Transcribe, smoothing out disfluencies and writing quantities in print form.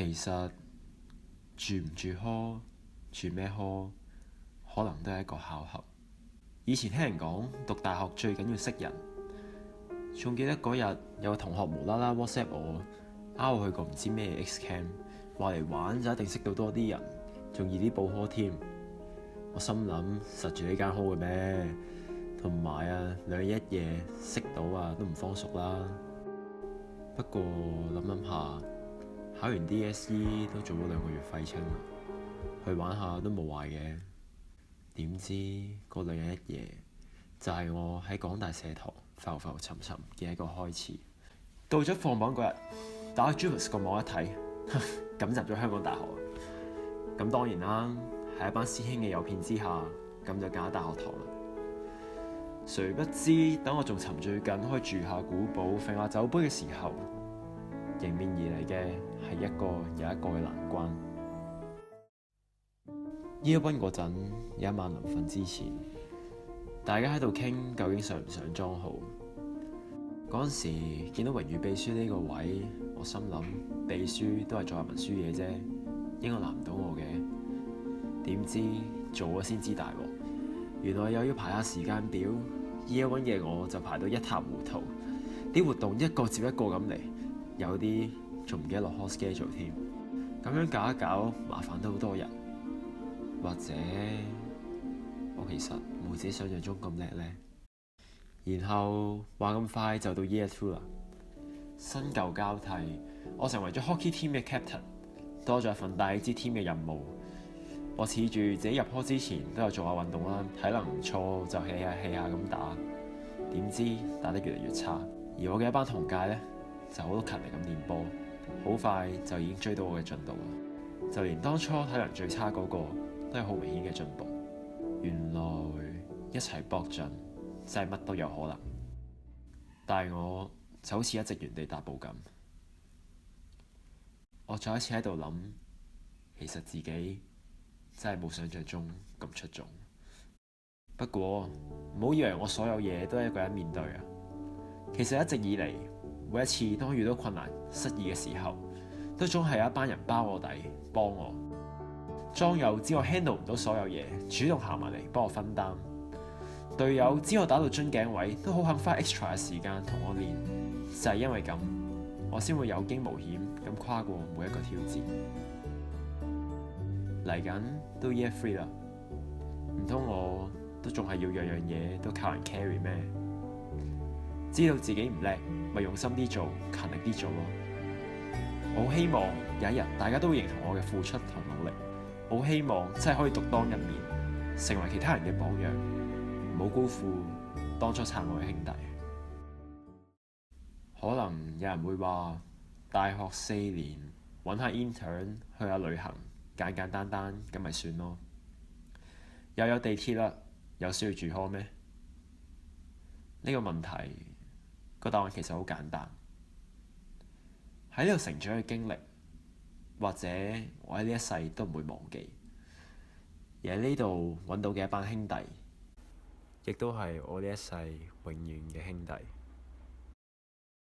其實住唔住 hall，住咩 hall，可能都係一個巧合。以前聽人講讀大學最緊要識人，仲記得嗰日有個同學無啦啦 WhatsApp 我，我去個唔知咩 X camp， 話嚟玩就一定識到多啲人，仲易啲報 hall 添。我心諗實住呢間 hall 嘅咩？同埋2日1夜識到都唔方熟啦。不過諗下，考完 DSE 都做咗2個月廢青啦，去玩下都冇壞嘅。點知嗰2日1夜就係我喺港大社堂浮浮沉沉嘅一個開始。到咗放榜嗰日，打開 JUPAS 個網一睇，咁入咗香港大學。咁當然啦，喺一班師兄嘅誘騙之下，咁就揀咗大學堂啦。誰不知等我仲沉醉緊可以住下古堡、揈下酒杯嘅時候，迎面而嚟嘅係一個又一個嘅難關。Year 1嗰陣有一晚臨瞓之前，大家喺度傾究竟上唔上莊好。嗰陣時見到榮譽秘書呢個位，我心諗秘書都係做下文書嘢啫，應該難唔到我嘅。點知做咗先知大鑊，原來又要排下時間表。Year 1嘅我就排到一塌糊塗，啲活動一個接一個咁嚟，有啲仲唔記得落 hall schedule 添。咁樣搞一搞，麻煩都好多人。或者我其實冇自己想象中咁叻呢。然後話咁快就到 Year 2啦，新舊交替，我成為咗 hockey team 嘅 captain， 多咗一份帶支 team 嘅任務。我恃住自己入 hall 之前都有做下運動啦，體能唔錯就 hea 下咁打。點知打得越嚟越差，而我嘅一班同屆呢，就好勤力咁練波，好快就已經追到我嘅進度啦。就連當初體能最差嗰個都係好明顯嘅進步。原來一齊搏盡真係乜都有可能，但係我就好似一直原地踏步咁。我再一次喺度諗，其實自己真係冇想象中咁出眾。不過唔好以為我所有嘢都係一個人面對啊。其實一直以嚟，每一次當我遇到困難失意嘅時候，都總係有一班人包我底幫我。莊友知我 handle 唔到所有嘢，主動行埋嚟幫我分擔。隊友知我打到樽頸位，都好肯花 extra 嘅時間同我練。就係因為咁，我先會有驚無險咁跨過每一個挑戰。嚟緊都 Year 3啦，唔通我都仲係要樣樣嘢都靠人 carry 咩？知道自己唔叻，咪用心啲做，勤力啲做咯。我好希望有一日大家都會認同我嘅付出同努力。我好希望真係可以獨當一面，成為其他人嘅榜樣，唔好辜負當初撐我嘅兄弟。可能有人會話，大學4年揾下 intern 去下旅行，簡簡單單咁咪算咯。又有地鐵啦，有需要住 hall 咩？呢個問題個答案其實好簡單。喺呢度成長嘅經歷，或者我喺呢一世都唔會忘記，而喺呢度揾到嘅一班兄弟，亦都係我呢一世永遠嘅兄弟。